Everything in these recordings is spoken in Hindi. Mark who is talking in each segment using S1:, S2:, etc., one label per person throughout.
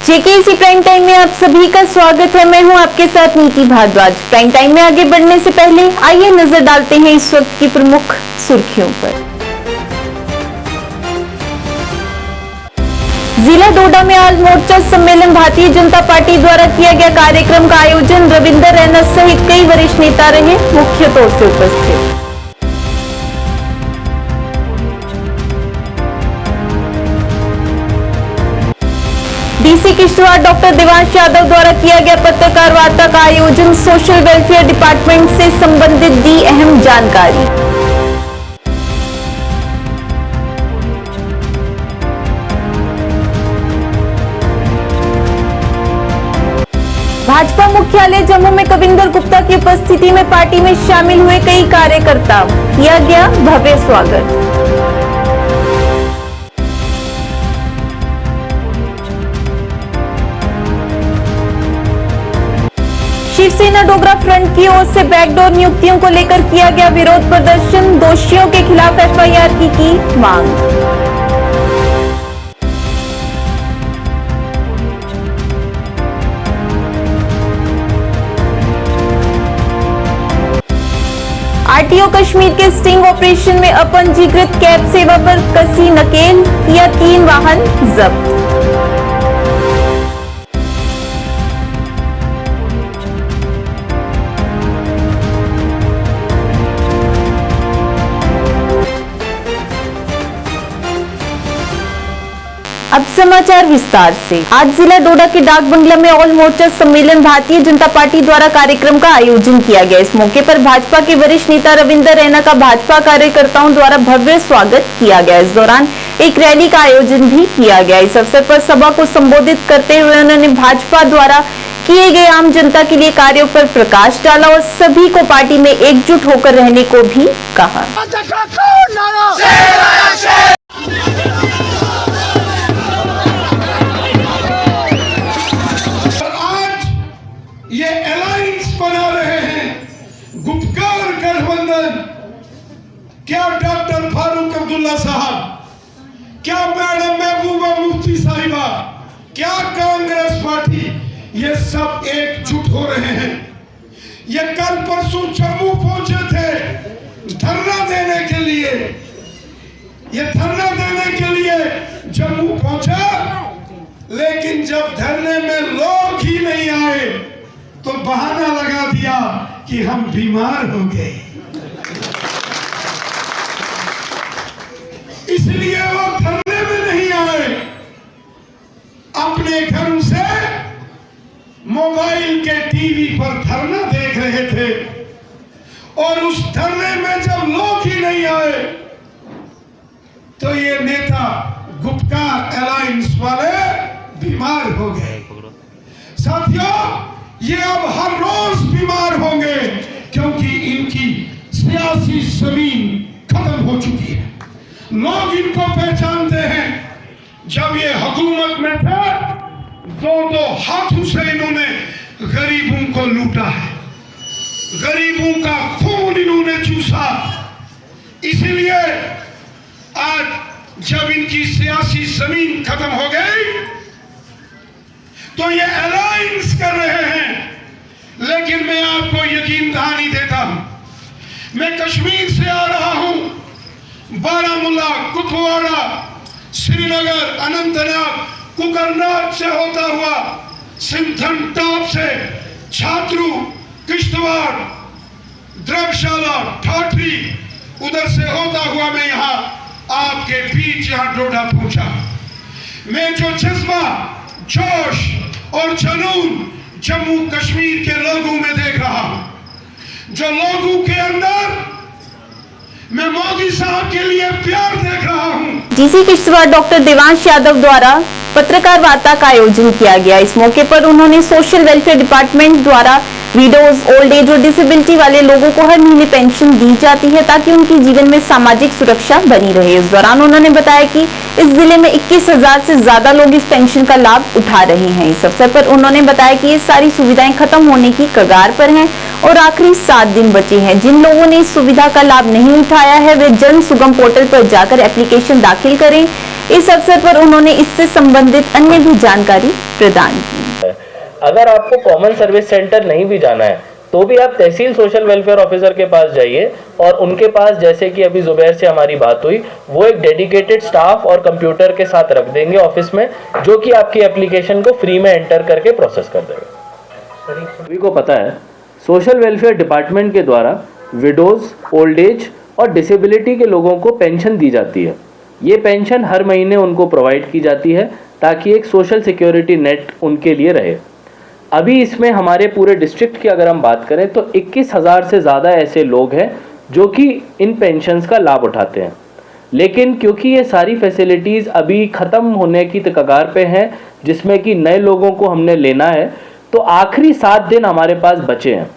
S1: जेकेसी प्राइम टाइम में आप सभी का स्वागत है। मैं हूं आपके साथ नीति भारद्वाज। प्राइम टाइम में आगे बढ़ने से पहले आइए नजर डालते हैं इस वक्त की प्रमुख सुर्खियों पर। जिला डोडा में ऑल मोर्चा सम्मेलन भारतीय जनता पार्टी द्वारा किया गया कार्यक्रम का आयोजन। रविंदर रैना सहित कई वरिष्ठ नेता रहे मुख्य तौर से उपस्थित। डीसी किश्तवाड़ डॉक्टर देवांश यादव द्वारा किया गया पत्रकार वार्ता का आयोजन। सोशल वेलफेयर डिपार्टमेंट से संबंधित दी अहम जानकारी। भाजपा मुख्यालय जम्मू में कविंदर गुप्ता की उपस्थिति में पार्टी में शामिल हुए कई कार्यकर्ता। किया गया भव्य स्वागत। शिवसेना डोगरा फ्रंट की ओर से बैकडोर नियुक्तियों को लेकर किया गया विरोध प्रदर्शन। दोषियों के खिलाफ एफआईआर की मांग। आरटीओ कश्मीर के स्टिंग ऑपरेशन में अपंजीकृत कैब सेवा पर कसी नकेल। किया 3 वाहन जब्त। अब समाचार विस्तार से। आज जिला डोडा के डाक बंगला में ऑल मोर्चा सम्मेलन भारतीय जनता पार्टी द्वारा कार्यक्रम का आयोजन किया गया। इस मौके पर भाजपा के वरिष्ठ नेता रविंदर रैना का भाजपा कार्यकर्ताओं द्वारा भव्य स्वागत किया गया। इस दौरान एक रैली का आयोजन भी किया गया। इस अवसर पर सभा को संबोधित करते हुए उन्होंने भाजपा द्वारा किए गए आम जनता के लिए कार्यों पर प्रकाश डाला और सभी को पार्टी में एकजुट होकर रहने को भी कहा।
S2: ये अलायंस बना रहे हैं गुप्तकार गठबंधन। क्या डॉक्टर फारूक अब्दुल्ला साहब, क्या मैडम महबूबा मुफ्ती साहिबा, क्या कांग्रेस पार्टी, ये सब एकजुट हो रहे हैं। ये कल परसों जम्मू पहुंचे थे धरना देने के लिए। ये धरना देने के लिए जम्मू पहुंचा, लेकिन जब धरने में लोग ही नहीं आए तो बहाना लगा दिया कि हम बीमार हो गए, इसलिए वो धरने में नहीं आए। अपने घरों से मोबाइल के टीवी पर धरना देख रहे थे और उस धरने में जब लोग ही नहीं आए तो ये नेता गुप्तकार अलायंस वाले बीमार हो गए। साथियों, ये अब हर रोज बीमार होंगे क्योंकि इनकी सियासी जमीन खत्म हो चुकी है। लोग इनको पहचानते हैं। जब ये हुकूमत में थे, दो हाथों से इन्होंने गरीबों को लूटा है, गरीबों का खून इन्होंने चूसा। इसीलिए आज जब इनकी सियासी जमीन खत्म हो गई तो ये अलायंस कर रहे हैं। लेकिन मैं आपको यकीन दहानी देता हूं, मैं कश्मीर से आ रहा हूं। बारामूला, कुपवाड़ा, श्रीनगर, अनंतनाग, कुकरनाग से होता हुआ सिंथन टॉप से छात्रू, किश्तवाड़, द्रबशाला, ठाठरी, उधर से होता हुआ मैं यहां आपके बीच यहां डोडा पहुंचा। मैं जो जज्बा, जोश और जुनून जम्मू कश्मीर के लोगों में देख रहा हूं, जो लोगों के अंदर मैं मोदी साहब के लिए प्यार देख रहा हूं।
S1: डीसी किश्तवाड़ डॉक्टर देवांश यादव द्वारा पत्रकार वार्ता का आयोजन किया गया। इस मौके पर उन्होंने सोशल वेलफेयर डिपार्टमेंट द्वारा विडोज, ओल्ड एज और डिसेबिलिटी वाले लोगों को हर महीने पेंशन दी जाती है ताकि उनके जीवन में सामाजिक सुरक्षा बनी रहे। इस दौरान उन्होंने बताया कि इस जिले में 21,000 से ज्यादा लोग इस पेंशन का लाभ उठा रहे हैं। इस अवसर पर उन्होंने बताया कि ये सारी सुविधाएं खत्म होने की कगार पर हैं और आखिरी 7 दिन बचे हैं। जिन लोगों ने इस सुविधा का लाभ नहीं उठाया है वे जन सुगम पोर्टल पर जाकर एप्लीकेशन दाखिल करें। इस अवसर पर उन्होंने इससे संबंधित अन्य भी जानकारी प्रदान की।
S3: अगर आपको कॉमन सर्विस सेंटर नहीं भी जाना है तो भी आप तहसील सोशल वेलफेयर ऑफिसर के पास जाइए और उनके पास, जैसे कि अभी जुबैर से हमारी बात हुई, वो एक डेडिकेटेड स्टाफ और कंप्यूटर के साथ रख देंगे ऑफिस में, जो कि आपकी एप्लीकेशन को फ्री में एंटर करके प्रोसेस कर देगा। सभी को पता है सोशल वेलफेयर डिपार्टमेंट के द्वारा विडोज, ओल्ड एज और डिसेबिलिटी के लोगों को पेंशन दी जाती है। ये पेंशन हर महीने उनको प्रोवाइड की जाती है ताकि एक सोशल सिक्योरिटी नेट उनके लिए रहे। अभी इसमें हमारे पूरे डिस्ट्रिक्ट की अगर हम बात करें तो 21,000 से ज़्यादा ऐसे लोग हैं जो कि इन पेंशन्स का लाभ उठाते हैं, लेकिन क्योंकि ये सारी फैसिलिटीज़ अभी ख़त्म होने की कगार पे हैं, जिसमें कि नए लोगों को हमने लेना है, तो आखिरी 7 दिन हमारे पास बचे हैं।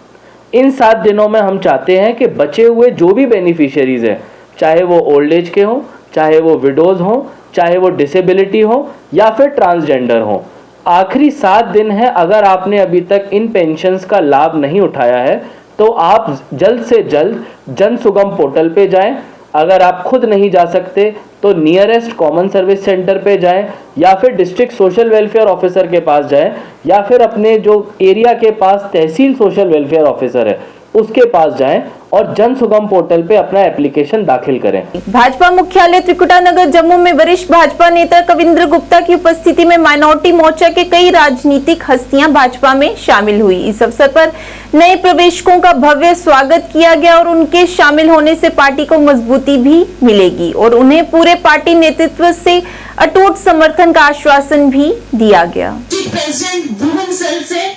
S3: इन 7 दिनों में हम चाहते हैं कि बचे हुए जो भी बेनिफिशियरीज़ हैं, चाहे वो ओल्ड एज के हों, चाहे वो विडोज़ हों, चाहे वो डिसेबिलिटी हो या फिर ट्रांसजेंडर हो, आखिरी 7 दिन है। अगर आपने अभी तक इन पेंशन्स का लाभ नहीं उठाया है तो आप जल्द से जल्द जन सुगम पोर्टल पे जाएं। अगर आप खुद नहीं जा सकते तो नियरेस्ट कॉमन सर्विस सेंटर पे जाएं या फिर डिस्ट्रिक्ट सोशल वेलफेयर ऑफिसर के पास जाएं या फिर अपने जो एरिया के पास तहसील सोशल वेलफेयर ऑफिसर है उसके पास जाएं और जन सुगम पोर्टल पे अपना एप्लीकेशन दाखिल करें।
S1: भाजपा मुख्यालय त्रिकुटा नगर जम्मू में वरिष्ठ भाजपा नेता कविंद्र गुप्ता की उपस्थिति में माइनॉरिटी मोर्चा के कई राजनीतिक हस्तियां भाजपा में शामिल हुई। इस अवसर पर नए प्रवेशकों का भव्य स्वागत किया गया और उनके शामिल होने से पार्टी को मजबूती भी मिलेगी और उन्हें पूरे पार्टी नेतृत्व से अटूट समर्थन का आश्वासन भी दिया गया।
S4: प्रेसिडेंट वुमेन सेल से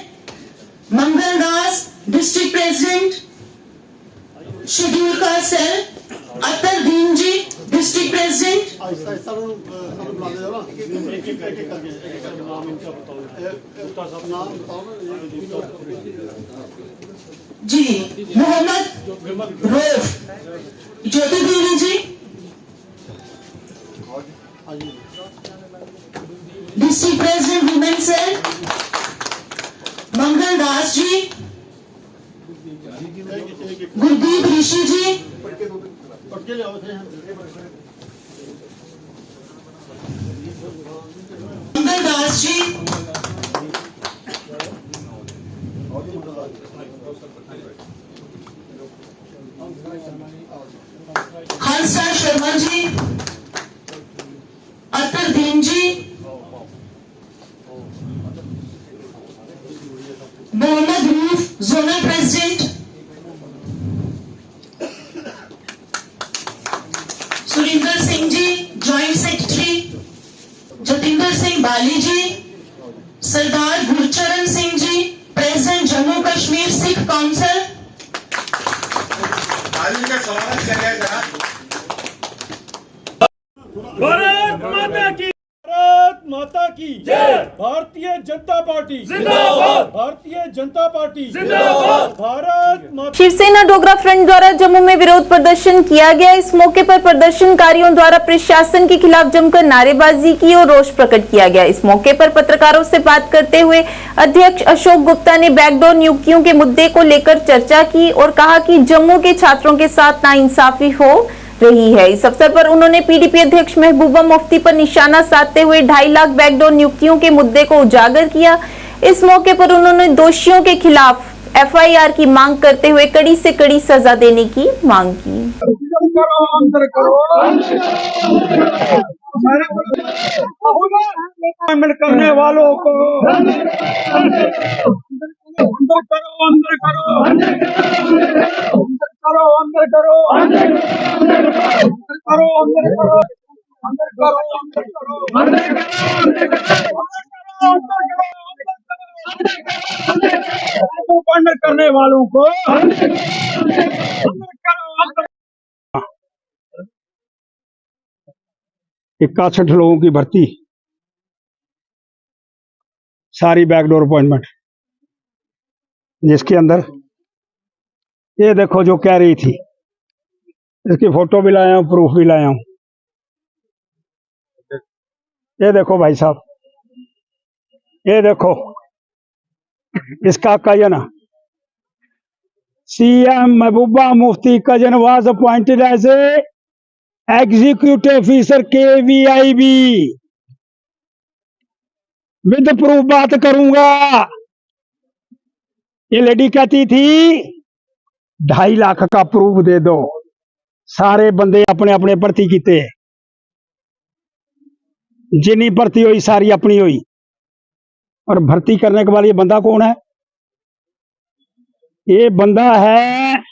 S4: Mangal Das, district president schedule caste cell Atar Deen ji, district president ji, Mohammad Rauf, Jyoti Devi ji, district president women cell Mangal Das ji, Gurdeep Rishi ji, Mangal Das ji, Hansa Sharma ji, Atar Deen ji, Mohammad Rauf, zonal president, Surinder Singh ji, joint secretary, Jatinder Singh Bali ji, Sardar Gurcharan Singh ji, president Jammu Kashmir Sikh council.
S5: Bharat Mata की, भारत माता की जय। भारतीय जनता पार्टी जिंदाबाद, भारतीय जनता पार्टी जिंदाबाद, भारत माता।
S1: शिवसेना डोगरा फ्रंट द्वारा जम्मू में विरोध प्रदर्शन किया गया। इस मौके पर प्रदर्शनकारियों द्वारा प्रशासन के खिलाफ जमकर नारेबाजी की और रोष प्रकट किया गया। इस मौके पर पत्रकारों से बात करते हुए अध्यक्ष अशोक गुप्ता ने बैकडोर नियुक्तियों के मुद्दे को लेकर चर्चा की और कहा कि जम्मू के छात्रों के साथ नाइंसाफी हो रही है। इस अवसर पर उन्होंने पीडीपी अध्यक्ष महबूबा मुफ्ती पर निशाना साधते हुए 2.5 लाख बैकडोर नियुक्तियों के मुद्दे को उजागर किया। इस मौके पर उन्होंने दोषियों के खिलाफ एफआईआर की मांग करते हुए कड़ी से कड़ी सजा देने की मांग की।
S5: करने वालों को अंदर करो, अंदर करो, अंदर करो, अंदर करो, अंदर करो, अंदर करो, अंदर करो, अंदर करो, अंदर करो, अंदर करने वालों को अंदर करो। 61 लोगों की भर्ती, सारी बैकडोर अपॉइंटमेंट, जिसके अंदर ये देखो जो कह रही थी, इसकी फोटो भी लाया हूं, प्रूफ भी लाया हूं। ये देखो भाई साहब, ये देखो इसका cousin CM Mehbooba Mufti cousin was appointed as a executive officer KVIB with proof बात करूंगा। ये लेडी कहती थी 2.5 लाख का प्रूफ दे दो। सारे बंदे अपने अपने भर्ती किते, जिन्नी भर्ती हुई सारी अपनी हुई। और भर्ती करने के बाद ये बंदा कौन है? ये बंदा है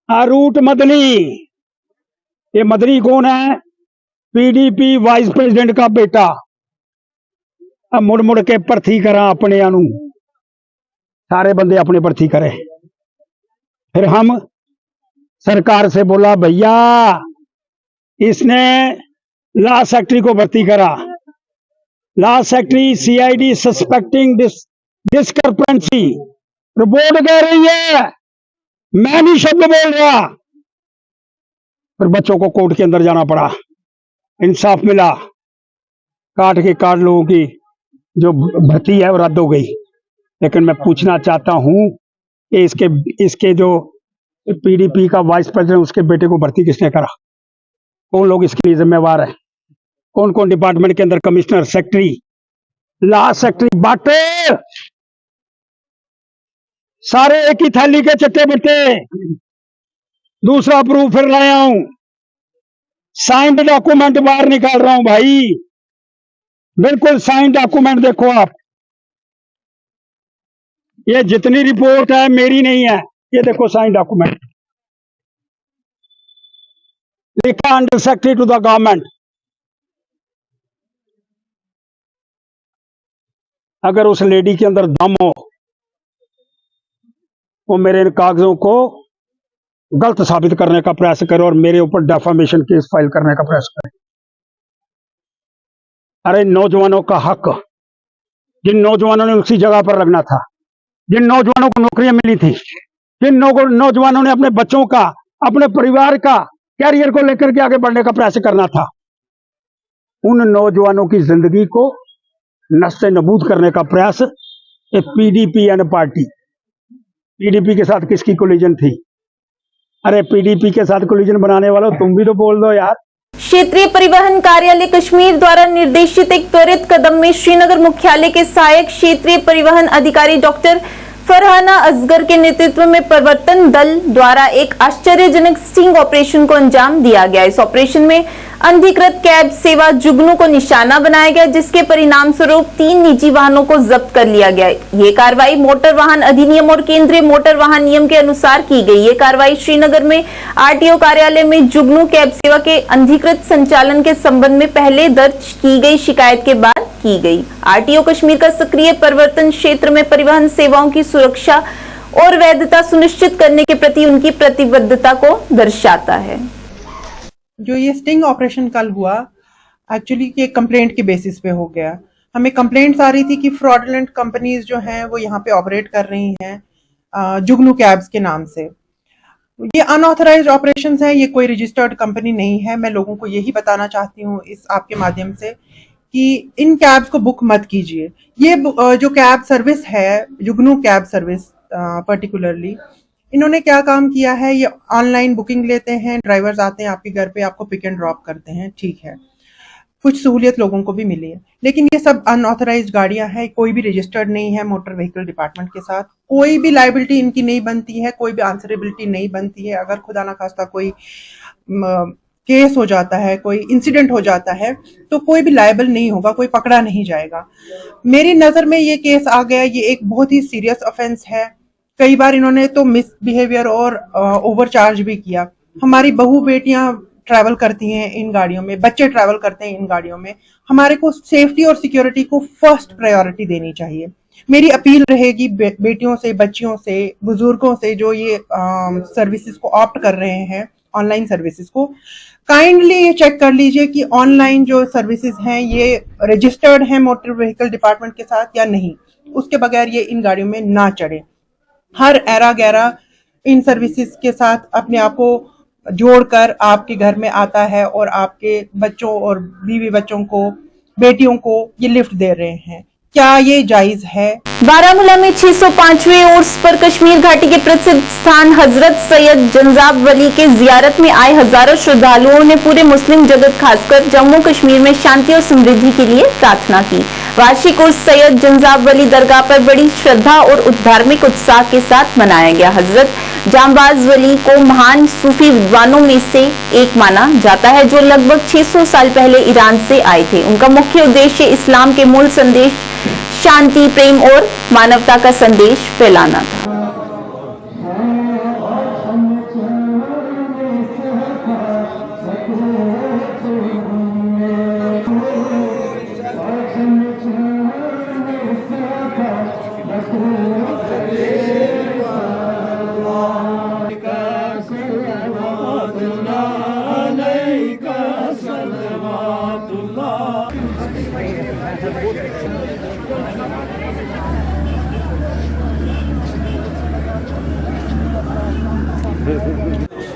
S5: अरूट मदनी। ये मदनी कौन है? PDP वाइस प्रेसिडेंट का बेटा। अब मुड़ मुड़ के भर्ती करा अपने अनु, सारे बंदे अपने भर्ती करे। फिर हम सरकार से बोला भैया इसने लॉ सेक्रेटरी को भर्ती करा। Law secretary CID suspecting discrepancy report कह रही है, मैं नहीं शब्द बोल रहा। फिर बच्चों को कोर्ट के अंदर जाना पड़ा, इंसाफ मिला। काट लोगों की जो भर्ती है वो रद्द हो गई। लेकिन मैं पूछना चाहता हूं कि इसके जो PDP का वाइस प्रेसिडेंट उसके बेटे को भर्ती किसने करा? कौन लोग इसके लिए जिम्मेवार है? कौन कौन डिपार्टमेंट के अंदर कमिश्नर, सेक्रेटरी, लॉ सेक्रेटरी बाटे? सारे एक ही थैली के चट्टे बट्टे। दूसरा प्रूफ फिर लाया हूं, साइंड डॉक्यूमेंट बाहर निकाल रहा हूं भाई, बिल्कुल साइंड डॉक्यूमेंट। देखो आप, ये जितनी रिपोर्ट है मेरी नहीं है, ये देखो साइंड डॉक्यूमेंट लिखा under secretary to the government. अगर उस लेडी के अंदर दम हो, वो मेरे इन कागजों को गलत साबित करने का प्रयास करे और मेरे ऊपर डेफामेशन केस फाइल करने का प्रयास करे। अरे नौजवानों का हक, जिन नौजवानों ने उसी जगह पर लगना था, जिन नौजवानों को नौकरियां मिली थी, जिन नौजवानों ने अपने बच्चों का, अपने परिवार का कैरियर को लेकर के आगे बढ़ने का प्रयास करना था, उन नौजवानों की जिंदगी को नस्ते नबूद करने का प्रयास एक PDP एंड पार्टी। PDP के साथ किसकी कोलिजन थी? अरे PDP के साथ कोलिजन बनाने वालों, तुम भी तो बोल दो यार।
S1: क्षेत्रीय परिवहन कार्यालय कश्मीर द्वारा निर्देशित एक त्वरित कदम में श्रीनगर मुख्यालय के सहायक क्षेत्रीय परिवहन अधिकारी डॉक्टर फरहाना असगर के नेतृत्व में प्रवर्तन दल द्वारा एक आश्चर्यजनक स्टिंग ऑपरेशन को अंजाम दिया गया। इस ऑपरेशन में अनधिकृत कैब सेवा जुगनू को निशाना बनाया गया, जिसके परिणाम स्वरूप 3 निजी वाहनों को जब्त कर लिया गया। ये कार्रवाई मोटर वाहन अधिनियम और केंद्रीय मोटर वाहन नियम के अनुसार की गई। ये कार्रवाई श्रीनगर में RTO कार्यालय में जुगनू कैब सेवा के अनधिकृत संचालन के संबंध में पहले दर्ज की गई शिकायत के बाद की गई। RTO कश्मीर का सक्रिय परिवर्तन क्षेत्र में परिवहन सेवाओं की सुरक्षा और वैधता सुनिश्चित करने के प्रति उनकी प्रतिबद्धता को दर्शाता है।
S6: जो ये स्टिंग ऑपरेशन कल हुआ, एक्चुअली ये कंप्लेंट के बेसिस पे हो गया। हमें कंप्लेंट्स आ रही थी कि फ्रॉडलेंट कंपनीज जो हैं वो यहाँ पे ऑपरेट कर रही हैं जुगनू कैब्स के नाम से। ये अनऑथराइज्ड ऑपरेशंस हैं, ये कोई रजिस्टर्ड कंपनी नहीं है। मैं लोगों को यही बताना चाहती हूँ इस आपके माध्यम से कि इन कैब्स को बुक मत कीजिए। ये जो कैब सर्विस है, जुगनू कैब सर्विस पर्टिकुलरली, इन्होंने क्या काम किया है, ये ऑनलाइन बुकिंग लेते हैं, ड्राइवर्स आते हैं आपके घर पे, आपको पिक एंड ड्रॉप करते हैं, ठीक है, कुछ सहूलियत लोगों को भी मिली है, लेकिन ये सब अनऑथराइज्ड गाड़ियां हैं, कोई भी रजिस्टर्ड नहीं है मोटर व्हीकल डिपार्टमेंट के साथ, कोई भी लायबिलिटी इनकी नहीं बनती है, कोई भी आंसरेबिलिटी नहीं बनती है। अगर खुदा ना खास्ता कोई केस हो जाता है, कोई इंसिडेंट हो जाता है, तो कोई भी लायबल नहीं होगा, कोई पकड़ा नहीं जाएगा। मेरी नज़र में ये केस आ गया, ये एक बहुत ही सीरियस ऑफेंस है। कई बार इन्होंने तो मिसबिहेवियर और ओवरचार्ज भी किया। हमारी बहू बेटियां ट्रैवल करती हैं इन गाड़ियों में, बच्चे ट्रैवल करते हैं इन गाड़ियों में। हमारे को सेफ्टी और सिक्योरिटी को फर्स्ट प्रायोरिटी देनी चाहिए। मेरी अपील रहेगी बेटियों से, बच्चियों से, बुजुर्गों से जो ये सर्विसेज को ऑप्ट कर रहे हैं, ऑनलाइन सर्विसेज को, काइंडली ये चेक कर लीजिए कि ऑनलाइन जो सर्विसेज हैं ये रजिस्टर्ड हैं मोटर व्हीकल डिपार्टमेंट के साथ या नहीं। उसके बगैर ये इन गाड़ियों में ना चढ़े। हर एरा गैरा इन सर्विसेज के साथ अपने आप को जोड़कर आपके घर में आता है और आपके बच्चों और बीवी बच्चों को, बेटियों को ये लिफ्ट दे रहे हैं। क्या ये जायज है?
S1: बारामूला में 605वें उर्स पर कश्मीर घाटी के प्रसिद्ध स्थान हजरत सैयद जंजाब वली के जियारत में आए हजारों श्रद्धालुओं ने पूरे मुस्लिम जगत खासकर जम्मू कश्मीर में शांति और समृद्धि के लिए प्रार्थना की। वार्षिक उर्स सैयद जंजाब वली दरगाह पर बड़ी श्रद्धा और धार्मिक उत्साह के साथ मनाया गया। हजरत जांबाज वली को महान सूफी विद्वानों में से एक माना जाता है, जो लगभग 600 साल पहले ईरान से आए थे। उनका मुख्य उद्देश्य इस्लाम के मूल संदेश शांति, प्रेम और मानवता का संदेश फैलाना था।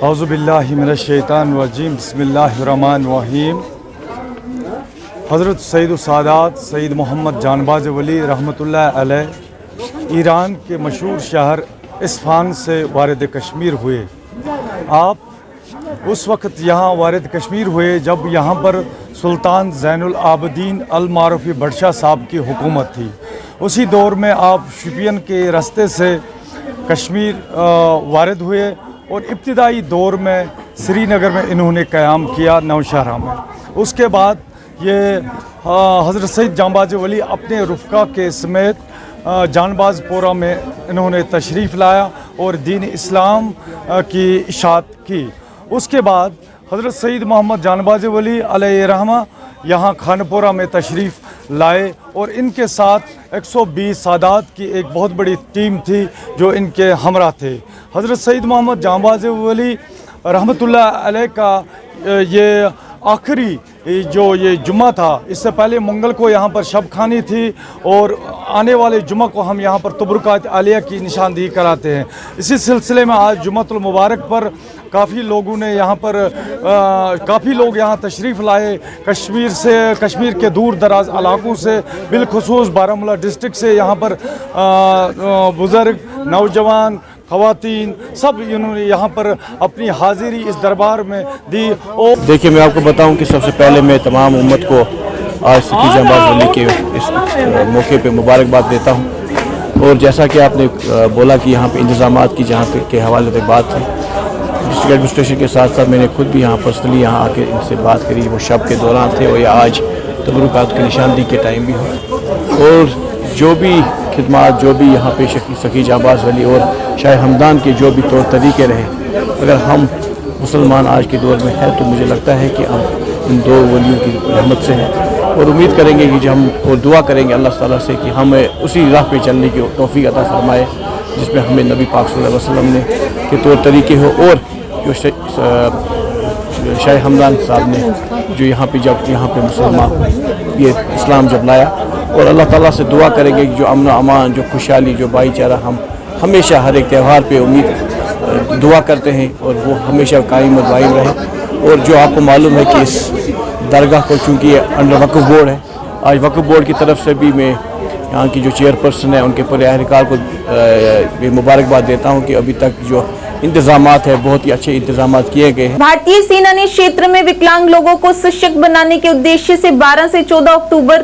S7: औज़ुबिल्लाहिमिनश्शैतानिर्रजीम बिस्मिल्लाहिर्रहमानिर्रहीम। हज़रत सैयद सादात सैयद मोहम्मद जानबाज वली रहमतुल्लाह अलैह ईरान के मशहूर शहर इस्फ़ान से वारिद कश्मीर हुए। आप उस वक़्त यहाँ वारिद कश्मीर हुए जब यहाँ पर सुल्तान ज़ैनुल आबदीन अल मारूफ़ी बडशाह साहब की हुकूमत थी। उसी दौर में आप शुपियन के रास्ते से कश्मीर वारिद हुए और इब्तिदाई दौर में श्रीनगर में इन्होंने क़याम किया, नौशहरा में। उसके बाद ये हज़रत सैयद जांबाज वली अपने रुफ़का के समेत जानबाजपोरा में इन्होंने तशरीफ़ लाया और दीन इस्लाम की इशाअत की। उसके बाद हज़रत सैयद मोहम्मद जानबाज वली अलैहिर्रहमा यहाँ खानपुरा में तशरीफ़ लाए और इनके साथ 120 सादात की एक बहुत बड़ी टीम थी जो इनके हमरा थे। हज़रत सैयद मोहम्मद जानबाज वली रहमतुल्लाह अलैह का ये आखिरी जो ये जुम्मा था, इससे पहले मंगल को यहाँ पर शब खानी थी और आने वाले जुम्मा को हम यहाँ पर तबरुकात आलिया की निशानदेही कराते हैं। इसी सिलसिले में आज जुम्मतुल मुबारक पर काफ़ी लोगों ने यहाँ पर काफ़ी लोग यहाँ तशरीफ़ लाए, कश्मीर के दूर दराज इलाकों से, बिलखुसूस बारामूला डिस्ट्रिक्ट से यहाँ पर बुज़ुर्ग, नौजवान, ख़वातीन सब इन्होंने यहाँ पर अपनी हाज़िरी इस दरबार में दी। और
S8: देखिए, मैं आपको बताऊं कि सबसे पहले मैं तमाम उम्मत को आज सैयद जांबाज वली के इस मौके पे मुबारकबाद देता हूं। और जैसा कि आपने बोला कि यहाँ पे इंतज़ामात की जहाँ के हवाले से बात थी, डिस्ट्रिक्ट एडमिनिस्ट्रेशन के साथ साथ मैंने खुद भी यहाँ पर्सनली यहाँ आके इनसे बात करी। वो शब के दौरान थे और या आज तबरुकात की निशानदेही के टाइम भी हो। और जो भी खिदमात, जो भी यहाँ पे सैयद जांबाज वली और शाह हमदान के जो भी तौर तरीके रहे, अगर हम मुसलमान आज के दौर में है तो मुझे लगता है कि हम इन दो वलियों की रहमत से हैं और उम्मीद करेंगे कि जब हम और दुआ करेंगे अल्लाह ताला से कि हमें उसी राह पे चलने की तौफीक अता फरमाए जिसमें हमें नबी पाक सल्लल्लाहु अलैहि वसल्लम ने के तौर तरीके हो। और जो शाह हमदान साहब ने जो यहाँ पे मुसलमान ये इस्लाम जब लाया, और अल्लाह ताला से दुआ करेंगे कि जो अमन अमान, जो खुशहाली, जो भाईचारा हम हमेशा हर एक त्यौहार पे उम्मीद दुआ करते हैं और वो हमेशा कायम और दायम रहे। और जो आपको मालूम है कि इस दरगाह को चूँकि अंडर वक्फ बोर्ड है, आज वक्फ बोर्ड की तरफ से भी मैं यहाँ की जो चेयरपर्सन है उनके पूरे अहलकार को मुबारकबाद देता हूँ कि अभी तक जो इंतजामात है बहुत ही अच्छे इंतजामात किए गए हैं।
S1: भारतीय सेना ने क्षेत्र में विकलांग लोगों को सशक्त बनाने के उद्देश्य से 12 से 14 अक्टूबर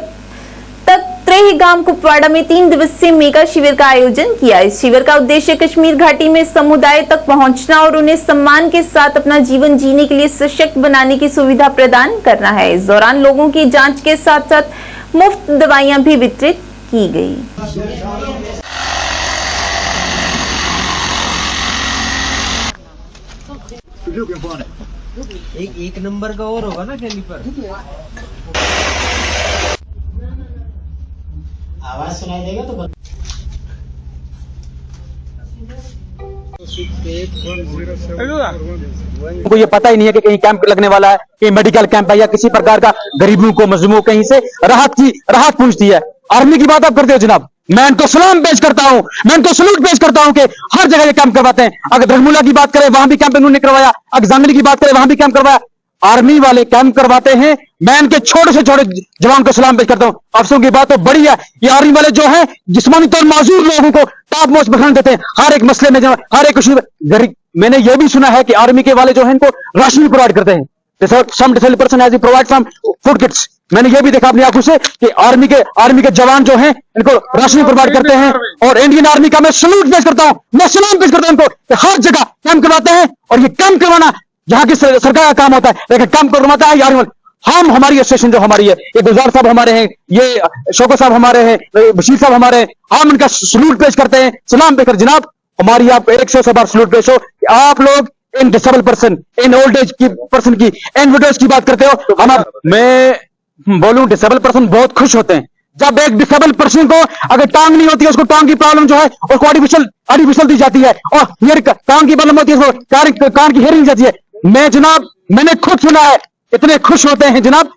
S1: तक त्रेहगाम कुपवाड़ा में 3 दिवसीय मेगा शिविर का आयोजन किया। इस शिविर का उद्देश्य कश्मीर घाटी में समुदाय तक पहुंचना और उन्हें सम्मान के साथ अपना जीवन जीने के लिए सशक्त बनाने की सुविधा प्रदान करना है। इस दौरान लोगों की जांच के साथ साथ मुफ्त दवाइयां भी वितरित की गई।
S9: एक नंबर का और होगा ना कैलिपर। आवाज सुनाई देगा तो
S10: उनको ये पता ही नहीं है कि कहीं कैंप लगने वाला है, कहीं मेडिकल कैंप है या किसी प्रकार का गरीबों को, मजलूमों को कहीं से राहत पहुंचती है। आर्मी की बात आप करते हो जनाब, मैं इनको सलाम पेश करता हूं, मैं इनको सलूट पेश करता हूं कि हर जगह ये कैंप करवाते हैं। अगर धर्मूला की बात करें वहां भी कैंप उन्होंने करवाया, अगर जांगली की बात करें वहां भी कैंप करवाया। आर्मी वाले कैंप करवाते हैं। मैं इनके छोटे से छोटे जवान को सलाम पेश करता हूं। अफसों की बात तो बड़ी है, ये आर्मी वाले जो हैं जिस्मानी तौर माजूर लोगों को टॉप मोस्ट बखान देते हैं हर एक मसले में, हर एक गरीब। मैंने ये भी सुना है कि आर्मी के वाले जो हैं इनको राशन भी प्रोवाइड करते हैं। Some disabled person has provide some food kits. मैंने ये भी देखा अपनी आंखों से कि आर्मी के जवान जो हैं इनको राशन भी प्रोवाइड करते हैं। और इंडियन आर्मी का मैं सलूट पेश करता हूं, मैं सलाम पेश करता हूं उनको कि हर जगह कैंप करवाते हैं। और ये कैंप करवाना जहां की सरकार का काम होता है, लेकिन कैंप करवाता है आर्मी वाले। हम हमारी एसोसिएशन जो हमारी है, ये गुलजार साहब हमारे हैं, ये शौकत साहब हमारे हैं, बशीर साहब हमारे हैं, हम इनका सलूट पेश करते हैं, सलाम पेश कर। जनाब हमारी आप 100 बार सलूट पेश हो कि आप लोग इन डिसेबल पर्सन, इन ओल्ड एज की पर्सन की, इन विडोज की बात करते हो। मैं बोलूं डिसेबल पर्सन बहुत खुश होते हैं जब एक डिसेबल पर्सन को अगर टांग नहीं होती है, उसको टांग की प्रॉब्लम जो है उसको आर्टिफिशियल दी जाती है, और हियर टांग की प्रॉब्लम होती है उसको कान की हेयरिंग जाती है। मैं जनाब मैंने खुद सुना है, इतने खुश होते हैं जनाब।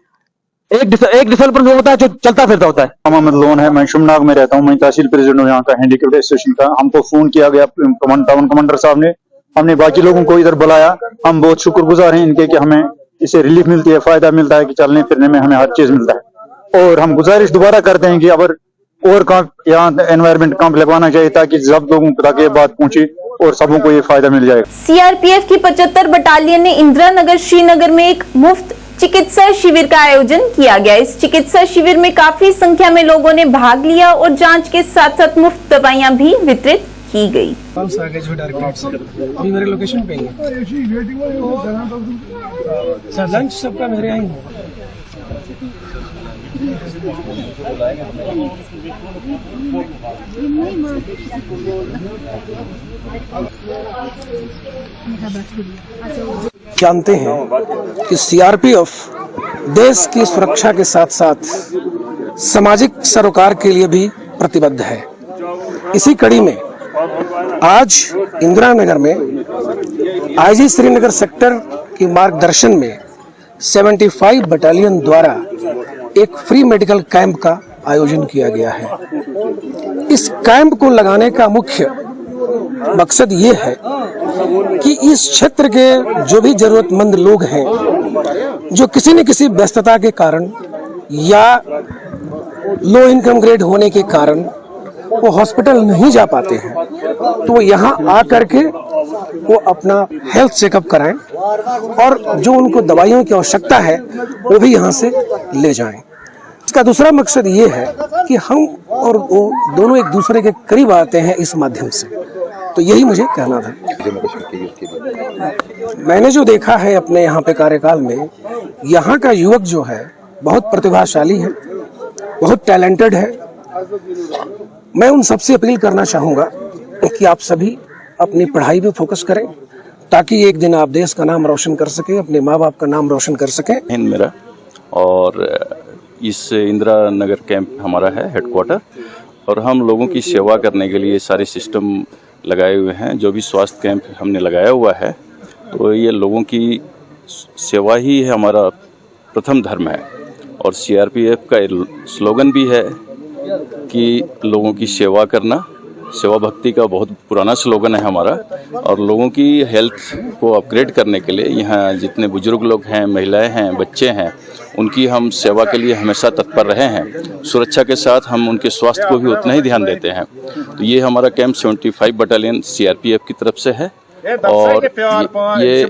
S10: एक डिसेबल पर्सन होता है जो चलता फिरता होता है।
S11: मोहम्मद लोन है, मैं शुमनाग में रहता हूँ, मैं तहसील प्रेसिडेंट हूँ यहाँ का हैंडीक्राफ्ट एसोसिएशन का। हमको फोन किया गया टाउन कमांडर साहब ने, हमने बाकी लोगों को इधर बुलाया। हम बहुत शुक्रगुजार हैं इनके कि हमें इससे रिलीफ मिलती है, फायदा मिलता है कि चलने फिरने में हमें हर चीज मिलता है। और हम गुजारिश दोबारा करते हैं कि अगर और यहाँ एनवायरमेंट कैंप लगवाना चाहिए ताकि सब लोगों तक ये बात पहुंचे और सबों को ये फायदा मिल जाए।
S1: सीआरपीएफ की 75 बटालियन ने इंदिरा नगर श्रीनगर में एक मुफ्त चिकित्सा शिविर का आयोजन किया गया। इस चिकित्सा शिविर में काफी संख्या में लोगों ने भाग लिया और जांच के साथ साथ मुफ्त दवाइयां भी वितरित की गई।
S12: अभी मेरे लोकेशन पे ही सर, लंच सबका मेरे यहाँ ही होगा। जानते हैं कि सीआरपीएफ देश की सुरक्षा के साथ साथ सामाजिक सरोकार के लिए भी प्रतिबद्ध है। इसी कड़ी में आज इंदिरा नगर में आईजी श्रीनगर सेक्टर के मार्गदर्शन में 75 बटालियन द्वारा एक फ्री मेडिकल कैंप का आयोजन किया गया है। इस कैंप को लगाने का मुख्य मकसद ये है कि इस क्षेत्र के जो भी जरूरतमंद लोग हैं, जो किसी न किसी व्यस्तता के कारण या लो इनकम ग्रेड होने के कारण वो हॉस्पिटल नहीं जा पाते हैं, तो वो यहाँ आकर के वो अपना हेल्थ चेकअप कराएं और जो उनको दवाइयों की आवश्यकता है वो भी यहाँ से ले जाएं। इसका दूसरा मकसद ये है कि हम और वो दोनों एक दूसरे के करीब आते हैं इस माध्यम से। तो यही मुझे कहना था। मैंने जो देखा है अपने यहाँ पे कार्यकाल में, यहाँ का युवक जो है बहुत प्रतिभाशाली है, बहुत टैलेंटेड है। मैं उन सबसे अपील करना चाहूँगा कि आप सभी अपनी पढ़ाई पे फोकस करें ताकि एक दिन आप देश का नाम रोशन कर सकें, अपने माँ बाप का नाम रोशन कर सकें।
S13: हिंद मेरा और इस इंदिरा नगर कैंप हमारा है हेडक्वार्टर, और हम लोगों की सेवा करने के लिए सारे सिस्टम लगाए हुए हैं। जो भी स्वास्थ्य कैंप हमने लगाया हुआ है, तो ये लोगों की सेवा ही है हमारा प्रथम धर्म है। और सीआरपीएफ का स्लोगन भी है कि लोगों की सेवा करना, सेवा भक्ति का बहुत पुराना स्लोगन है हमारा। और लोगों की हेल्थ को अपग्रेड करने के लिए यहाँ जितने बुजुर्ग लोग हैं, महिलाएं हैं, बच्चे हैं, उनकी हम सेवा के लिए हमेशा तत्पर रहे हैं। सुरक्षा के साथ हम उनके स्वास्थ्य को भी उतना ही ध्यान देते हैं। तो ये हमारा कैंप 75 बटालियन सीआरपीएफ की तरफ से है। और ये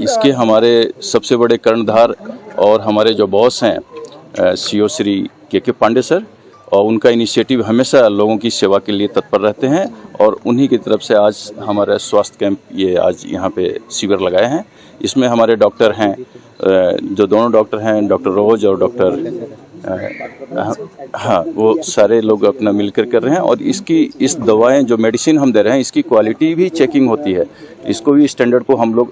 S13: इसके हमारे सबसे बड़े कर्णधार और हमारे जो बॉस हैं सीओ श्री के पांडे सर, और उनका इनिशिएटिव हमेशा लोगों की सेवा के लिए तत्पर रहते हैं। और उन्हीं की तरफ से आज हमारा स्वास्थ्य कैंप ये आज यहाँ पे शिविर लगाए हैं। इसमें हमारे डॉक्टर हैं, जो दोनों डॉक्टर हैं, डॉक्टर रोज और डॉक्टर हाँ, वो सारे लोग अपना मिलकर कर रहे हैं। और इस दवाएं जो मेडिसिन हम दे रहे हैं, इसकी क्वालिटी भी चेकिंग होती है। इसको भी स्टैंडर्ड को हम लोग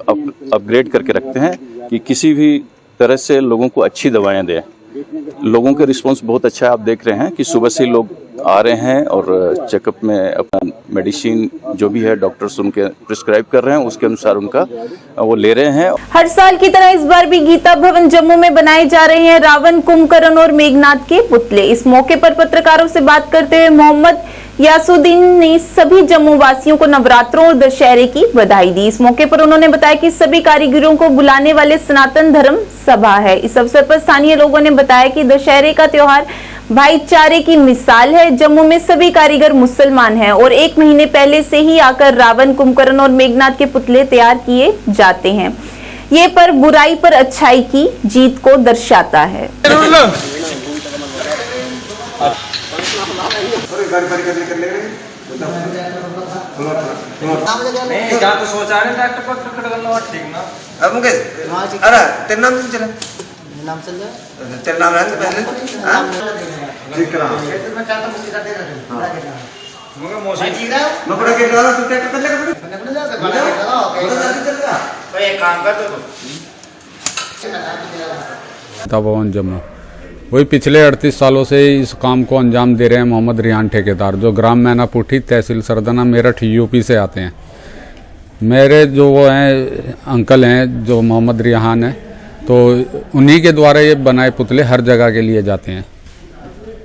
S13: अपग्रेड करके रखते हैं कि किसी भी तरह से लोगों को अच्छी दवाएं दें। लोगों के रिस्पांस बहुत अच्छा है। आप देख रहे हैं कि सुबह से लोग आ रहे हैं और चेकअप में अपना मेडिसिन जो भी है डॉक्टर्स उनके प्रिस्क्राइब कर रहे हैं, उसके अनुसार उनका वो ले रहे हैं।
S1: हर साल की तरह इस बार भी गीता भवन जम्मू में बनाए जा रहे हैं रावण, कुंभकर्ण और मेघनाथ के पुतले। इस मौके पर पत्रकारों से बात करते हुए मोहम्मद यासुद्दीन ने सभी जम्मू वासियों को नवरात्रों और दशहरे की बधाई दी। इस मौके पर उन्होंने बताया कि सभी कारीगरों को बुलाने वाले सनातन धर्म सभा है। इस अवसर पर स्थानीय लोगों ने बताया कि दशहरे का त्योहार भाईचारे की मिसाल है। जम्मू में सभी कारीगर मुसलमान हैं और 1 महीने पहले से ही आकर रावण, कुंभकर्ण और मेघनाथ के पुतले तैयार किए जाते हैं। ये पर बुराई पर अच्छाई की जीत को दर्शाता है।
S14: भवन जम्मू वही पिछले 38 सालों से इस काम को अंजाम दे रहे हैं मोहम्मद रियान ठेकेदार, जो ग्राम मैनापुठी, तहसील सरदना, मेरठ, यूपी से आते हैं। मेरे जो वो हैं अंकल हैं जो मोहम्मद रियान है, तो उन्हीं के द्वारा ये बनाए पुतले हर जगह के लिए जाते हैं।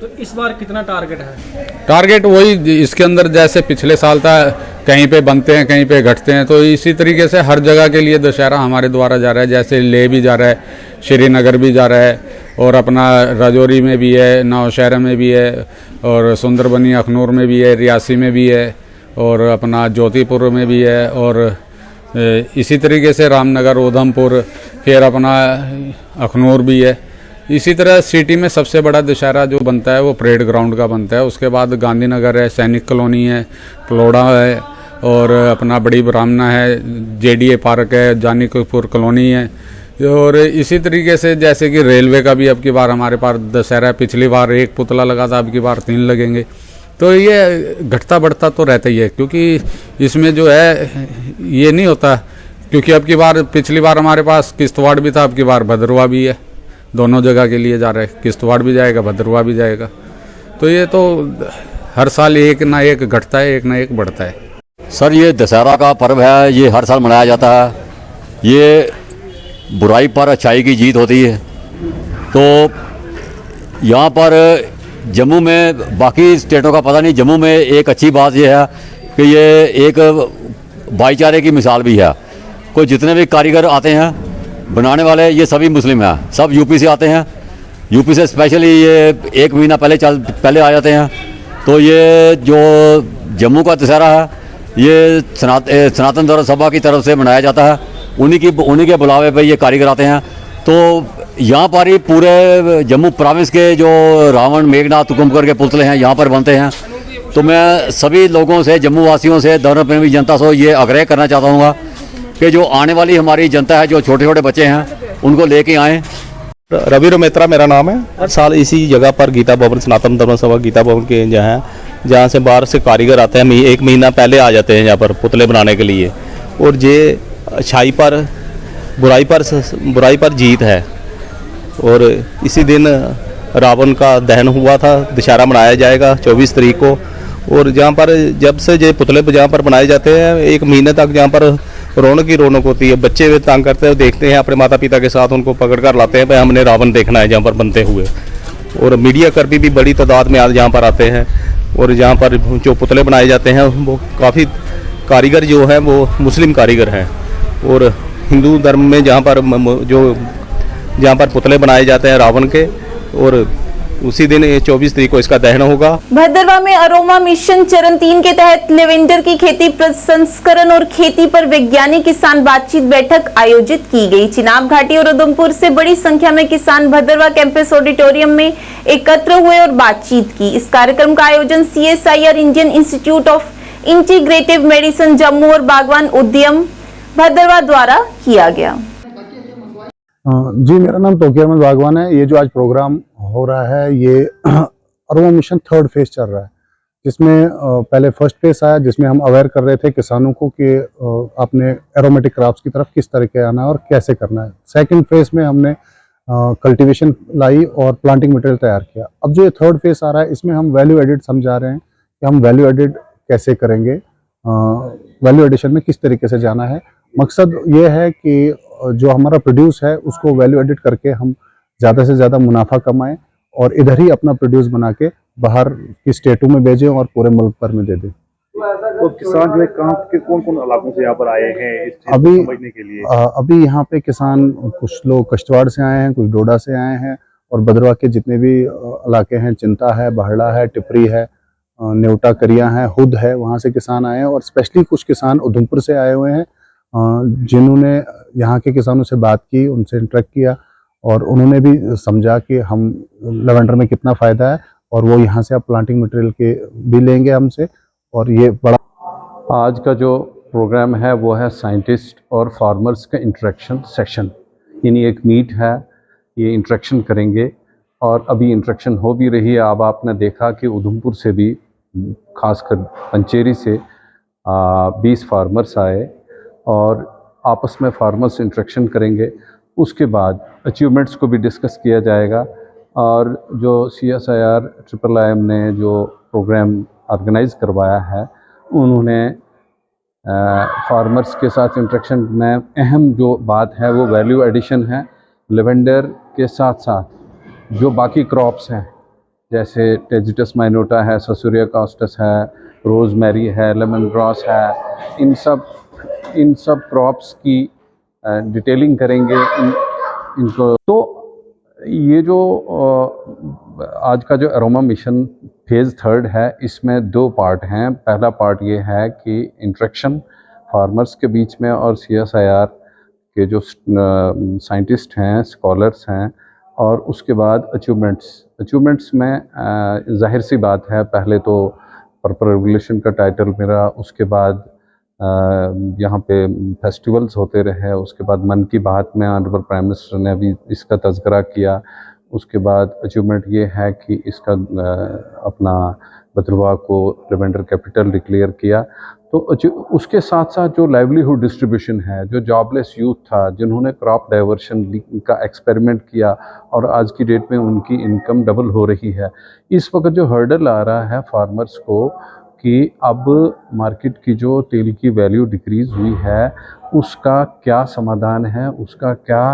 S15: तो इस बार कितना टारगेट है?
S14: टारगेट वही इसके अंदर जैसे पिछले साल था, कहीं पे बनते हैं कहीं पे घटते हैं, तो इसी तरीके से हर जगह के लिए दशहरा हमारे द्वारा जा रहा है। जैसे लेह भी जा रहा है, श्रीनगर भी जा रहा है, और अपना राजौरी में भी है, नौशहरा में भी है, और सुंदरबनी अखनूर में भी है, रियासी में भी है, और अपना जोधपुर में भी है, और इसी तरीके से रामनगर, उधमपुर, फिर अपना अखनूर भी है। इसी तरह सिटी में सबसे बड़ा दशहरा जो बनता है वो परेड ग्राउंड का बनता है। उसके बाद गांधीनगर है, सैनिक कॉलोनी है, पलोड़ा है, और अपना बड़ी ब्राह्मणा है, जेडीए पार्क है, जानीपुर कॉलोनी है। और इसी तरीके से जैसे कि रेलवे का भी अब की बार हमारे पास दशहरा है। पिछली बार 1 पुतला लगा था, अब की बार 3 लगेंगे। तो ये घटता बढ़ता तो रहता ही है, क्योंकि इसमें जो है ये नहीं होता, क्योंकि अब की बार पिछली बार हमारे पास किश्तवाड़ भी था, अब की बार भद्रवा भी है। दोनों जगह के लिए जा रहे हैं, किश्तवाड़ भी जाएगा, भद्रवा भी जाएगा। तो ये तो हर साल एक ना एक घटता है, एक ना एक बढ़ता है।
S16: सर, ये दशहरा का पर्व है, ये हर साल मनाया जाता है। ये बुराई पर अच्छाई की जीत होती है। तो यहाँ पर जम्मू में, बाकी स्टेटों का पता नहीं, जम्मू में एक अच्छी बात यह है कि ये एक भाईचारे की मिसाल भी है। कोई जितने भी कारीगर आते हैं बनाने वाले, ये सभी मुस्लिम हैं, सब यूपी से आते हैं। यूपी से स्पेशली ये 1 महीना पहले आ जाते हैं। तो ये जो जम्मू का दशहरा है, ये सनातन धर्म सभा की तरफ से मनाया जाता है। उन्हीं के बुलावे पर ये कारीगर आते हैं। तो यहाँ पर ही पूरे जम्मू प्रोविंस के जो रावण, मेघनाथ, कुंभकर्ण के पुतले हैं यहाँ पर बनते हैं। तो मैं सभी लोगों से, जम्मू वासियों से, धर्म प्रेमी जनता से ये आग्रह करना चाहता हूँ कि जो आने वाली हमारी जनता है, जो छोटे छोटे बच्चे हैं, उनको लेके आएँ।
S17: रवि रोमेत्रा मेरा नाम है। हर साल इसी जगह पर गीता भवन, सनातन धर्म सभा गीता भवन के जहाँ से बाहर से कारीगर आते हैं, 1 महीना पहले आ जाते हैं यहाँ पर पुतले बनाने के लिए। और ये अच्छाई पर बुराई पर जीत है। और इसी दिन रावण का दहन हुआ था। दशहरा मनाया जाएगा 24 तारीख को। और जहाँ पर जब से ये पुतले जहाँ पर बनाए जाते हैं, 1 महीने तक जहाँ पर रौनक ही रौनक होती है। बच्चे वे तंग करते हैं, देखते हैं, अपने माता पिता के साथ उनको पकड़ कर लाते हैं, भाई हमने रावण देखना है जहाँ पर बनते हुए। और मीडिया कर्मी भी बड़ी तादाद में आज यहाँ पर आते हैं। और यहाँ पर जो पुतले बनाए जाते हैं, वो काफ़ी कारीगर जो हैं वो मुस्लिम कारीगर हैं। और हिंदू धर्म में जहाँ पर पुतले बनाए जाते हैं रावण के, और उसी दिन 24 तारीख को इसका दहन होगा।
S1: भद्रवा में अरोमा मिशन चरण 3 के तहत लेवेंडर की खेती, प्रसंस्करण और खेती पर वैज्ञानिक किसान बातचीत बैठक आयोजित की गई। चिनाब घाटी और उधमपुर से बड़ी संख्या में किसान भद्रवा कैंपस ऑडिटोरियम में एकत्र हुए और बातचीत की। इस कार्यक्रम का आयोजन CSIR Indian institute of integrative medicine Jammu और बागवान उद्यम भद्रवा द्वारा किया गया।
S18: जी, मेरा नाम तोकी अहमद बागवान है। ये जो आज प्रोग्राम हो रहा है, ये अरोमा मिशन 3rd फेज चल रहा है, जिसमें पहले 1st फेज आया, जिसमें हम अवेयर कर रहे थे किसानों को कि आपने एरोमेटिक क्रॉप्स की तरफ किस तरह के आना है और कैसे करना है। 2nd फेज में हमने कल्टीवेशन लाई और प्लांटिंग मटेरियल तैयार किया। अब जो ये 3rd फेज आ रहा है, इसमें हम वैल्यू एडिड समझा रहे हैं कि हम वैल्यू एडिड कैसे करेंगे, वैल्यू एडिशन में किस तरीके से जाना है। मकसद ये है कि जो हमारा प्रोड्यूस है उसको वैल्यू एडिट करके हम ज़्यादा से ज़्यादा मुनाफा कमाएं और इधर ही अपना प्रोड्यूस बना के बाहर की स्टेटों में भेजें और पूरे मुल्क भर में दे दें।
S19: तो किसान जो है कहाँ के कौन कौन इलाकों से यहाँ पर आए हैं इस चीज़ को समझने के लिए?
S18: अभी यहाँ पे किसान कुछ लोग कश्तवाड़ से आए हैं, कुछ डोडा से आए हैं और भद्रवाह के जितने भी इलाके हैं, चिंता है, बहड़ा है, टिपरी है, न्योटा करिया है, हुद है, वहाँ से किसान आए हैं। और स्पेशली कुछ किसान उधमपुर से आए हुए हैं जिन्होंने यहाँ के किसानों से बात की, उनसे इंटरेक्ट किया और उन्होंने भी समझा कि हम लेवेंडर में कितना फ़ायदा है और वो यहाँ से अब प्लांटिंग मटेरियल के भी लेंगे हमसे। और ये बड़ा
S20: आज का जो प्रोग्राम है वो है साइंटिस्ट और फार्मर्स का इंटरेक्शन सेशन, यानी एक मीट है, ये इंटरेक्शन करेंगे और अभी इंटरेक्शन हो भी रही है। अब आपने देखा कि उधमपुर से भी, खासकर पंचेरी से 20 फार्मर्स आए और आपस में फार्मर्स इंटरेक्शन करेंगे। उसके बाद अचीवमेंट्स को भी डिस्कस किया जाएगा और जो CSIR IIIM ने जो प्रोग्राम ऑर्गेनाइज करवाया है उन्होंने फार्मर्स के साथ इंटरेक्शन में अहम जो बात है वो वैल्यू एडिशन है। लेवेंडर के साथ साथ जो बाकी क्रॉप्स हैं जैसे टेजिटस माइनोटा है, ससुरिया कॉस्टस है, रोज़मेरी है, लेमन ग्रास है, इन सब क्रॉप्स की डिटेलिंग करेंगे इनको। तो ये जो आज का जो अरोमा मिशन फेज़ 3 है इसमें 2 पार्ट हैं। पहला पार्ट ये है कि इंटरेक्शन फार्मर्स के बीच में और CSIR के जो साइंटिस्ट हैं, स्कॉलर्स हैं, और उसके बाद अचीवमेंट्स में जाहिर सी बात है पहले तो पर्पल रेगुलेशन का टाइटल मेरा, उसके बाद यहाँ पे फेस्टिवल्स होते रहे, उसके बाद मन की बात में ऑनरेबल प्राइम मिनिस्टर ने अभी इसका तज़किरा किया। उसके बाद अचीवमेंट ये है कि इसका अपना भद्रवाह को लेवेंडर कैपिटल डिक्लेयर किया। तो उसके साथ साथ जो लाइवलीहुड डिस्ट्रीब्यूशन है, जो जॉबलेस यूथ था जिन्होंने क्रॉप डाइवर्शन का एक्सपेरिमेंट किया और आज की डेट में उनकी इनकम डबल हो रही है। इस वक्त जो हर्डल आ रहा है फार्मर्स को कि अब मार्केट की जो तेल की वैल्यू डिक्रीज़ हुई है उसका क्या समाधान है, उसका क्या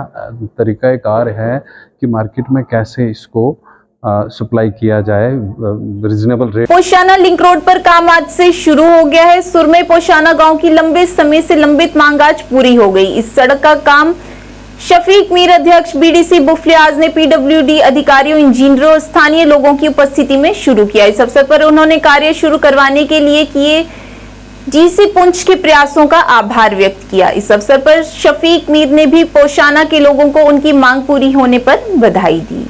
S20: तरीक़ाकार है कि मार्केट में कैसे इसको सप्लाई किया जाए रीजनेबल रेट।
S1: पोशाना लिंक रोड पर काम आज से शुरू हो गया है। सुरमे पोशाना गांव की लंबे समय से लंबित मांग आज पूरी हो गई। इस सड़क का काम शफीक मीर अध्यक्ष BDC बुफलियाज ने PWD अधिकारियों, इंजीनियरों और स्थानीय लोगों की उपस्थिति में शुरू किया। इस अवसर पर उन्होंने कार्य शुरू करवाने के लिए किए DC पुंछ के प्रयासों का आभार व्यक्त किया। इस अवसर पर शफीक मीर ने भी पोशाना के लोगों को उनकी मांग पूरी होने पर बधाई दी।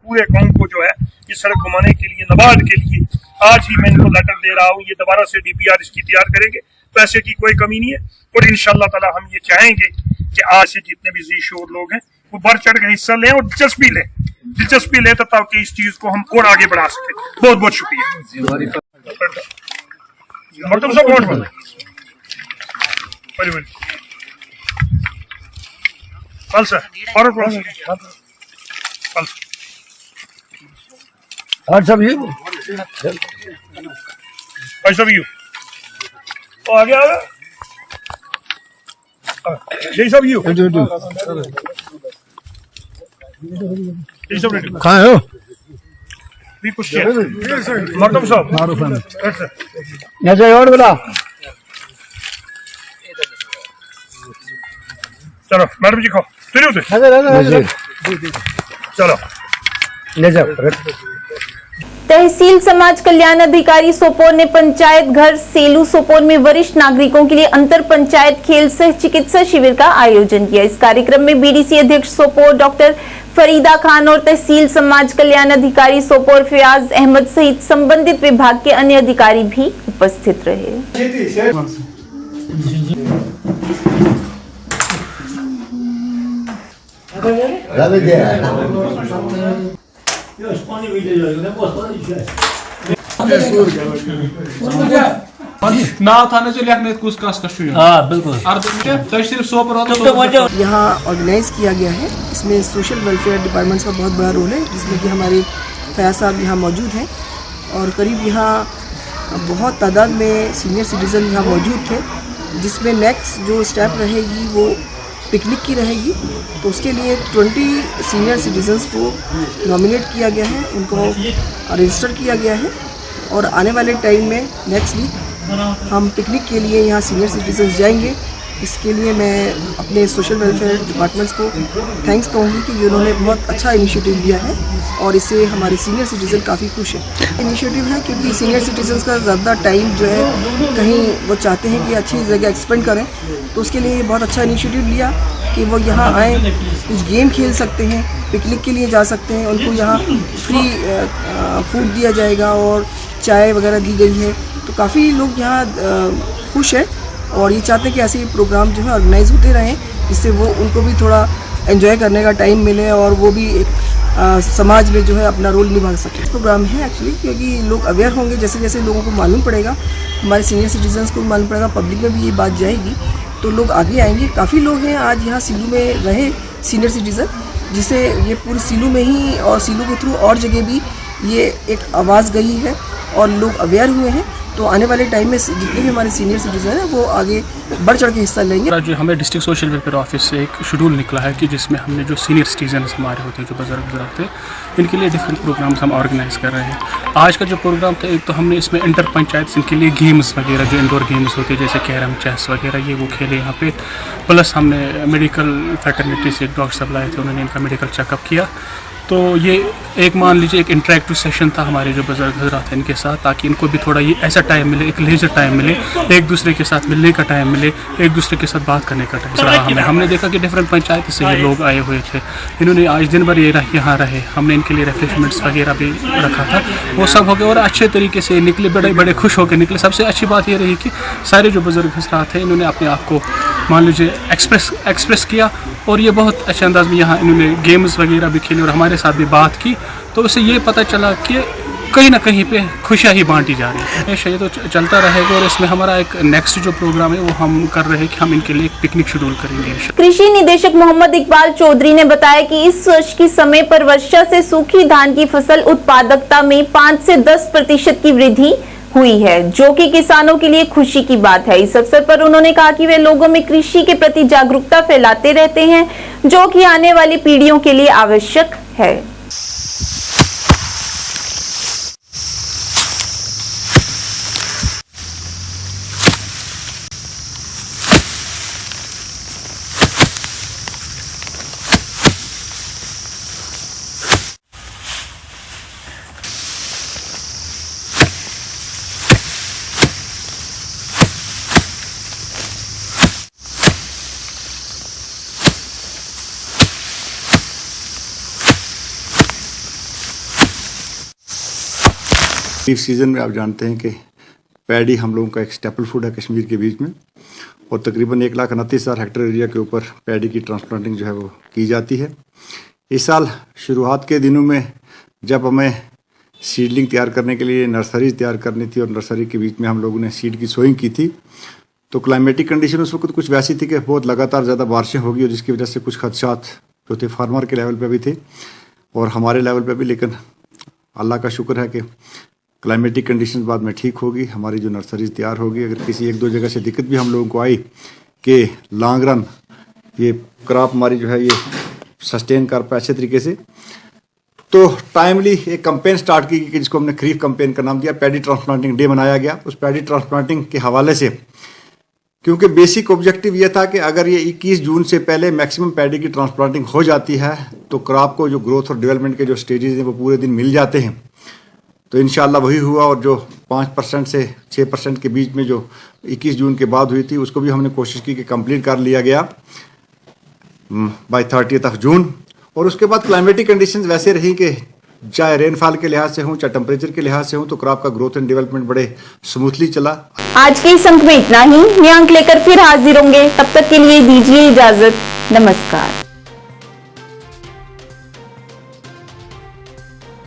S21: पूरे गांव को जो है ये सड़क घुमाने के लिए नबार्ड के लिए आज ही मैं इनको लेटर दे रहा हूँ। ये दोबारा से DPR इसकी तैयार करेंगे, पैसे की कोई कमी नहीं है और इंशाल्लाह ताला हम ये चाहेंगे कि आज से जितने भी ज़ीशोर लोग हैं वो बढ़ चढ़ के हिस्सा लें और दिलचस्पी लें ताकि इस चीज को हम और आगे बढ़ा सके। बहुत बहुत शुक्रिया। आगे आगे यही सब यू
S22: कहाँ हो?
S21: मरतब साहब
S22: और बता।
S21: चलो मैडम जी खाओ, चलो
S22: ले जाओ।
S1: तहसील समाज कल्याण अधिकारी सोपोर ने पंचायत घर सेलू सोपोर में वरिष्ठ नागरिकों के लिए अंतर पंचायत खेल सह चिकित्सा शिविर का आयोजन किया। इस कार्यक्रम में BDC अध्यक्ष सोपोर डॉक्टर फरीदा खान और तहसील समाज कल्याण अधिकारी सोपोर फयाज अहमद सहित संबंधित विभाग के अन्य अधिकारी भी उपस्थित रहे।
S15: नाव थाने से लिखने कुछ कास कष्ट
S9: हाँ बिल्कुल
S15: तो सिर्फ 100
S2: यहाँ ऑर्गेनाइज किया गया है। इसमें सोशल वेलफेयर डिपार्टमेंट्स का बहुत बड़ा रोल है, जिसमें कि हमारे फयाज साहब यहाँ मौजूद हैं और करीब यहाँ बहुत तादाद में सीनियर सिटीज़न यहाँ मौजूद थे, जिसमें नेक्स्ट जो स्टेप रहेगी वो पिकनिक की रहेगी। तो उसके लिए 20 सीनियर सिटीजन्स को नॉमिनेट किया गया है, उनको रजिस्टर किया गया है और आने वाले टाइम में नेक्स्ट वीक हम पिकनिक के लिए यहाँ सीनियर सिटीजन्स जाएंगे। इसके लिए मैं अपने सोशल वेलफेयर डिपार्टमेंट्स को थैंक्स कहूँगी कि उन्होंने बहुत अच्छा इनिशिएटिव लिया है और इससे हमारे सीनियर सिटीज़न काफ़ी खुश हैं। इनिशिएटिव है क्योंकि सीनियर सिटीजन्स का ज़्यादा टाइम जो है कहीं वो चाहते हैं कि अच्छी जगह एक्सपेंड करें, तो उसके लिए बहुत अच्छा इनिशिएटिव लिया कि वो यहाँ आएँ, कुछ गेम खेल सकते हैं, पिकनिक के लिए जा सकते हैं, उनको यहाँ फ्री फूड दिया जाएगा और चाय वगैरह दी गई है। तो काफ़ी लोग यहाँ खुश हैं और ये चाहते हैं कि ऐसे प्रोग्राम जो है ऑर्गेनाइज होते रहें, जिससे वो उनको भी थोड़ा एंजॉय करने का टाइम मिले और वो भी एक समाज में जो है अपना रोल निभा सके। प्रोग्राम है एक्चुअली क्योंकि लोग अवेयर होंगे, जैसे जैसे लोगों को मालूम पड़ेगा, हमारे सीनियर सिटीजन्स को मालूम पड़ेगा, पब्लिक में भी ये बात जाएगी तो लोग आगे आएंगे। काफ़ी लोग हैं आज यहाँ सीलू में रहे सीनियर सिटीज़न, जिसे ये पूरी सीलू में ही और सीलू के थ्रू और जगह भी ये एक आवाज़ गई है और लोग अवेयर हुए हैं। तो आने वाले टाइम में जितने भी हमारे सीनियर सिटीजन हैं वो आगे बढ़ चढ़ के हिस्सा लेंगे।
S15: जो हमें डिस्ट्रिक्ट सोशल वेलफेयर ऑफिस से एक शेड्यूल निकला है कि जिसमें हमने जो सीनियर सिटीजन हमारे होते हैं, जो बुजुर्ग थे, इनके लिए डिफरेंट प्रोग्राम्स हम ऑर्गेनाइज कर रहे हैं। आज का जो प्रोग्राम था, एक तो हमने इसमें इंटर पंचायत इनके लिए गेम्स वगैरह जो इंडोर गेम्स होते हैं जैसे कैरम, चेस वगैरह, ये वो खेले यहाँ पे। प्लस हमने मेडिकल फैटर्निटी से एक डॉक्टर साहब लाए थे, उन्होंने इनका मेडिकल चेकअप किया। तो ये एक मान लीजिए एक इंटरेक्टिव सेशन था हमारे जो बुजुर्ग हजरात हैं इनके साथ, ताकि इनको भी थोड़ा ये ऐसा टाइम मिले, एक लेजर टाइम मिले, एक दूसरे के साथ मिलने का टाइम मिले, एक दूसरे के साथ बात करने का टाइम रहा। हमने देखा कि डिफरेंट पंचायत से ये लोग आए हुए थे, इन्होंने आज दिन भर ये यहाँ रहे, हमने इनके लिए रिफ्रेशमेंट्स वगैरह भी रखा था, वो सब हो गया और अच्छे तरीके से निकले, बड़े बड़े खुश होकर निकले। सबसे अच्छी बात ये रही कि सारे जो बुजुर्ग हजरात हैं इन्होंने अपने आप को मान लीजिए एक्सप्रेस किया और ये बहुत अच्छे अंदाज में यहाँ इन्होंने गेम्स वगैरह भी खेले और हमारे साथ भी बात की। तो उससे ये पता चला कि कहीं ना कहीं पे खुशियाँ ही बांटी जा रही है। हमेशा ये तो चलता रहेगा और इसमें हमारा एक नेक्स्ट जो प्रोग्राम है वो हम कर रहे हैं कि हम इनके लिए एक पिकनिक शेड्यूल करेंगे।
S1: कृषि निदेशक मोहम्मद इकबाल चौधरी ने बताया कि इस वर्ष की समय पर वर्षा से सूखी धान की फसल उत्पादकता में 5 से 10% की वृद्धि हुई है, जो कि किसानों के लिए खुशी की बात है। इस अवसर पर उन्होंने कहा कि वे लोगों में कृषि के प्रति जागरूकता फैलाते रहते हैं, जो कि आने वाली पीढ़ियों के लिए आवश्यक है।
S3: खरीफ सीज़न में आप जानते हैं कि पैडी हम लोगों का एक स्टेपल फूड है कश्मीर के बीच में, और तकरीबन 1,29,000 हेक्टेयर एरिया के ऊपर पैडी की ट्रांसप्लांटिंग जो है वो की जाती है। इस साल शुरुआत के दिनों में जब हमें सीडलिंग तैयार करने के लिए नर्सरीज तैयार करनी थी और नर्सरी के बीच में हम लोगों ने सीड की सोइंग की थी, तो क्लाइमेटिक कंडीशन उस वक्त कुछ वैसी थी कि बहुत लगातार ज़्यादा बारिशें होगी और जिसकी वजह से कुछ खदशात जो थे फार्मर के लेवल पर भी थे और हमारे लेवल पर भी। लेकिन अल्लाह का शुक्र है कि क्लाइमेटिक कंडीशन बाद में ठीक होगी, हमारी जो नर्सरीज तैयार होगी। अगर किसी एक दो जगह से दिक्कत भी हम लोगों को आई कि लॉन्ग रन ये क्रॉप हमारी जो है ये सस्टेन कर पाए अच्छे तरीके से, तो टाइमली एक कैंपेन स्टार्ट की गई जिसको हमने खरीफ कैंपेन का नाम दिया। पैडी ट्रांसप्लांटिंग डे मनाया गया। उस पैडी ट्रांसप्लांटिंग के हवाले से, क्योंकि बेसिक ऑब्जेक्टिव ये था कि अगर ये 21 जून से पहले मैक्सिमम पैडी की ट्रांसप्लांटिंग हो जाती है तो क्रॉप को जो ग्रोथ और डेवलपमेंट के जो स्टेजेस हैं वो पूरे दिन मिल जाते हैं। तो इंशाल्लाह वही हुआ और जो 5% से 6% के बीच में जो 21 जून के बाद हुई थी उसको भी हमने कोशिश की कि कंप्लीट कर लिया गया बाय 30 जून। और उसके बाद क्लाइमेटिक कंडीशंस वैसे रही कि चाहे रेनफॉल के लिहाज से हो चाहे टेम्परेचर के लिहाज से हो तो क्रॉप का ग्रोथ एंड डेवलपमेंट बड़े स्मूथली चला।
S1: आज के इस अंक में इतना ही। नए अंक लेकर फिर हाजिर होंगे, तब तक के लिए दीजिए इजाजत। नमस्कार।